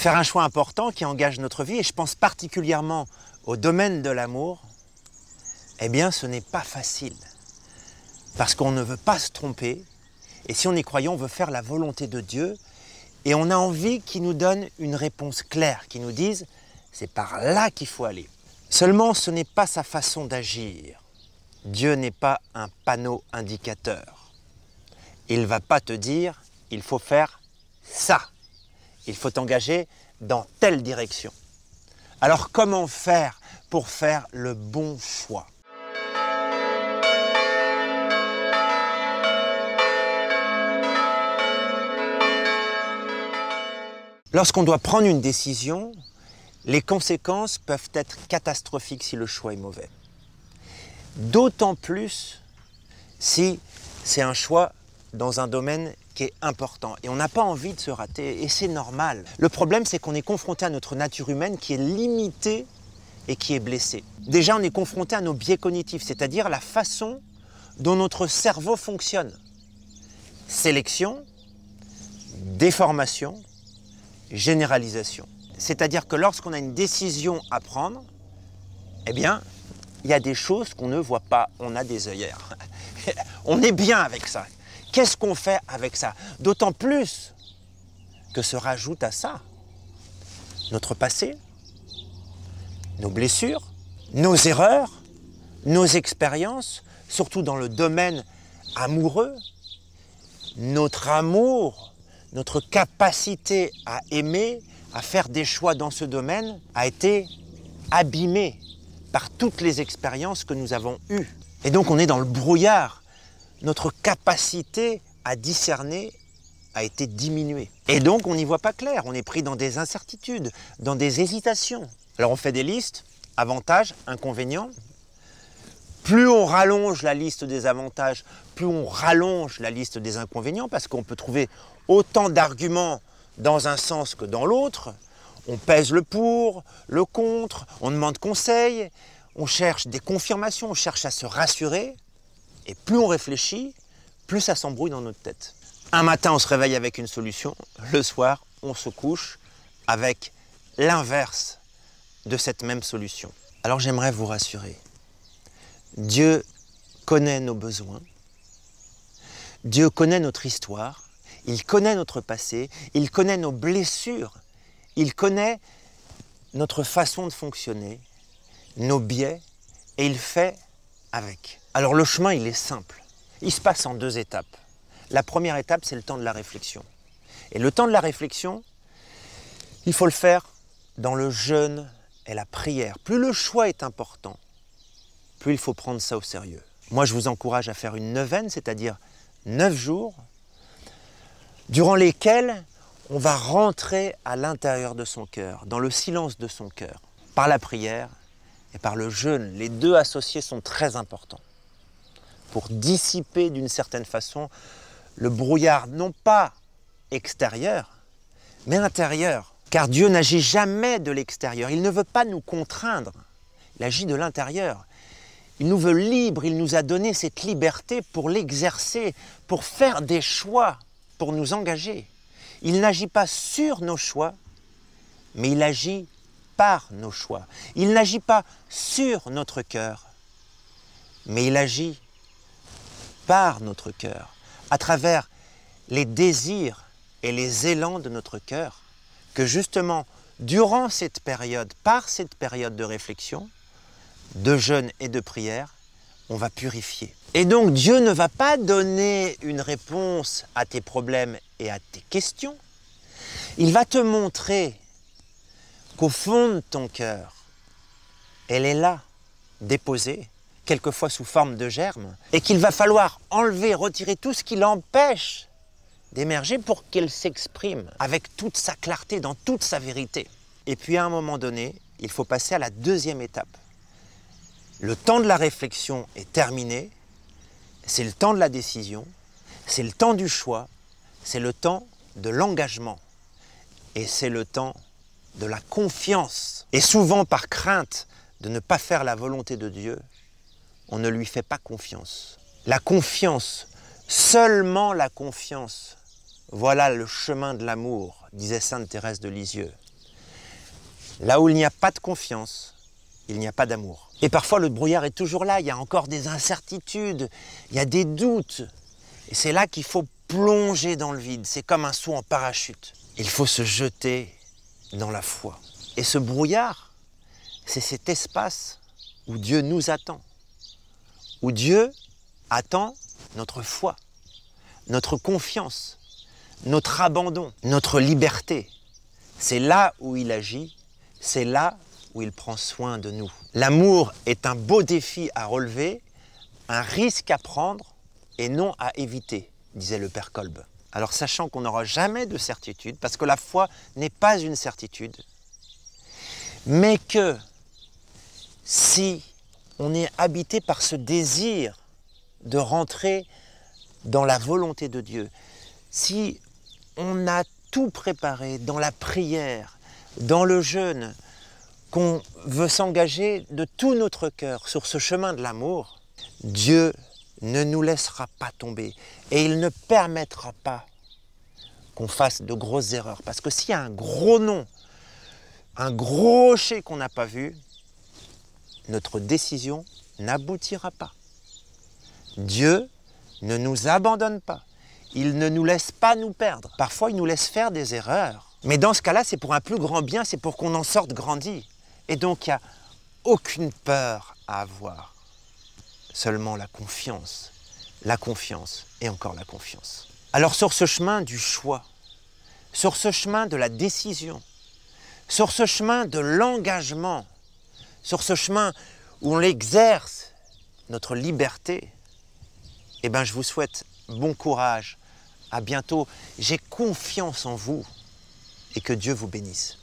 Faire un choix important qui engage notre vie, et je pense particulièrement au domaine de l'amour, eh bien ce n'est pas facile. Parce qu'on ne veut pas se tromper, et si on est croyant, on veut faire la volonté de Dieu, et on a envie qu'il nous donne une réponse claire, qu'il nous dise « c'est par là qu'il faut aller ». Seulement, ce n'est pas sa façon d'agir. Dieu n'est pas un panneau indicateur. Il ne va pas te dire « il faut faire ça ». Il faut t'engager dans telle direction. Alors comment faire pour faire le bon choix? Lorsqu'on doit prendre une décision, les conséquences peuvent être catastrophiques si le choix est mauvais. D'autant plus si c'est un choix dans un domaine qui est important. Et on n'a pas envie de se rater, et c'est normal. Le problème, c'est qu'on est confronté à notre nature humaine qui est limitée et qui est blessée. Déjà, on est confronté à nos biais cognitifs, c'est-à-dire la façon dont notre cerveau fonctionne. Sélection, déformation, généralisation. C'est-à-dire que lorsqu'on a une décision à prendre, eh bien, il y a des choses qu'on ne voit pas, on a des œillères. On est bien avec ça. Qu'est-ce qu'on fait avec ça? D'autant plus que se rajoute à ça notre passé, nos blessures, nos erreurs, nos expériences, surtout dans le domaine amoureux, notre amour, notre capacité à aimer, à faire des choix dans ce domaine a été abîmée par toutes les expériences que nous avons eues. Et donc on est dans le brouillard. Notre capacité à discerner a été diminuée. Et donc on n'y voit pas clair, on est pris dans des incertitudes, dans des hésitations. Alors on fait des listes, avantages, inconvénients. Plus on rallonge la liste des avantages, plus on rallonge la liste des inconvénients, parce qu'on peut trouver autant d'arguments dans un sens que dans l'autre. On pèse le pour, le contre, on demande conseil, on cherche des confirmations, on cherche à se rassurer. Et plus on réfléchit, plus ça s'embrouille dans notre tête. Un matin, on se réveille avec une solution. Le soir, on se couche avec l'inverse de cette même solution. Alors j'aimerais vous rassurer. Dieu connaît nos besoins. Dieu connaît notre histoire. Il connaît notre passé. Il connaît nos blessures. Il connaît notre façon de fonctionner, nos biais, et il fait avec. Alors le chemin, il est simple. Il se passe en 2 étapes. La première étape, c'est le temps de la réflexion. Et le temps de la réflexion, il faut le faire dans le jeûne et la prière. Plus le choix est important, plus il faut prendre ça au sérieux. Moi, je vous encourage à faire une neuvaine, c'est-à-dire 9 jours, durant lesquels on va rentrer à l'intérieur de son cœur, dans le silence de son cœur, par la prière et par le jeûne. Les 2 associés sont très importants pour dissiper d'une certaine façon le brouillard, non pas extérieur, mais intérieur. Car Dieu n'agit jamais de l'extérieur. Il ne veut pas nous contraindre. Il agit de l'intérieur. Il nous veut libres. Il nous a donné cette liberté pour l'exercer, pour faire des choix, pour nous engager. Il n'agit pas sur nos choix, mais il agit par nos choix. Il n'agit pas sur notre cœur, mais il agit par notre cœur, à travers les désirs et les élans de notre cœur, que justement, durant cette période, par cette période de réflexion, de jeûne et de prière, on va purifier. Et donc Dieu ne va pas donner une réponse à tes problèmes et à tes questions. Il va te montrer qu'au fond de ton cœur, elle est là, déposée, quelquefois sous forme de germe, et qu'il va falloir enlever, retirer tout ce qui l'empêche d'émerger pour qu'elle s'exprime avec toute sa clarté, dans toute sa vérité. Et puis à un moment donné, il faut passer à la 2e étape. Le temps de la réflexion est terminé, c'est le temps de la décision, c'est le temps du choix, c'est le temps de l'engagement et c'est le temps de la confiance. Et souvent par crainte de ne pas faire la volonté de Dieu, on ne lui fait pas confiance. La confiance, seulement la confiance, voilà le chemin de l'amour, disait sainte Thérèse de Lisieux. Là où il n'y a pas de confiance, il n'y a pas d'amour. Et parfois le brouillard est toujours là, il y a encore des incertitudes, il y a des doutes. Et c'est là qu'il faut plonger dans le vide, c'est comme un saut en parachute. Il faut se jeter dans la foi. Et ce brouillard, c'est cet espace où Dieu nous attend, où Dieu attend notre foi, notre confiance, notre abandon, notre liberté. C'est là où il agit, c'est là où il prend soin de nous. L'amour est un beau défi à relever, un risque à prendre et non à éviter, disait le père Kolb. Alors sachant qu'on n'aura jamais de certitude, parce que la foi n'est pas une certitude, mais que si on est habité par ce désir de rentrer dans la volonté de Dieu, si on a tout préparé dans la prière, dans le jeûne, qu'on veut s'engager de tout notre cœur sur ce chemin de l'amour, Dieu ne nous laissera pas tomber et il ne permettra pas qu'on fasse de grosses erreurs. Parce que s'il y a un gros nom, un gros rocher qu'on n'a pas vu, notre décision n'aboutira pas. Dieu ne nous abandonne pas. Il ne nous laisse pas nous perdre. Parfois, il nous laisse faire des erreurs. Mais dans ce cas-là, c'est pour un plus grand bien, c'est pour qu'on en sorte grandi. Et donc, il n'y a aucune peur à avoir. Seulement la confiance et encore la confiance. Alors sur ce chemin du choix, sur ce chemin de la décision, sur ce chemin de l'engagement, sur ce chemin où on exerce notre liberté, eh bien je vous souhaite bon courage, à bientôt. J'ai confiance en vous et que Dieu vous bénisse.